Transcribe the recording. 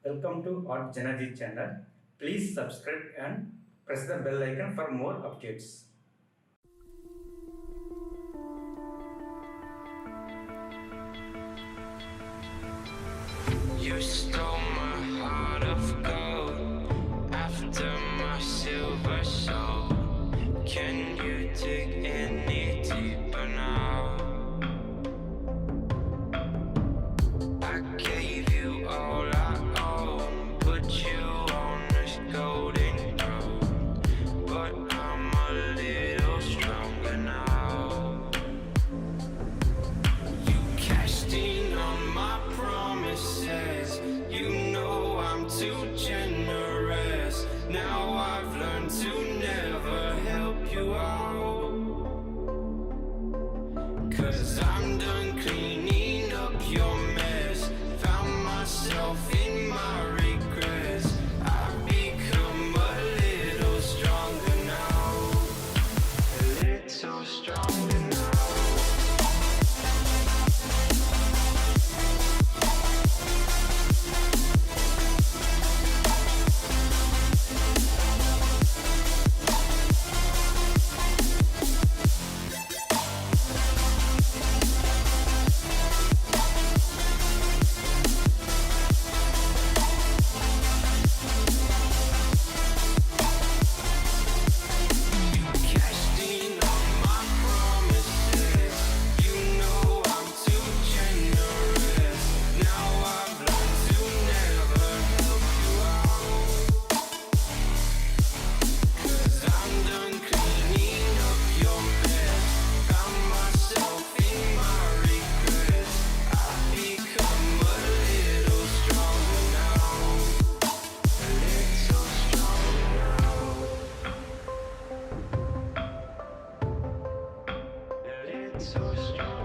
Welcome to JanaG channel. Please subscribe and press the bell icon for more updates. You stole my heart of gold after my silver soul. Can you dig any deeper now? I gave you all I own, put you on this golden throne, but I'm a little stronger now. You cashed in on my promises. You know I'm too generous. Now I've learned to never help you out, 'cause I'm done cleaning up your mess. Found myself in my regrets. I've become a little stronger now, a little stronger now. So strong.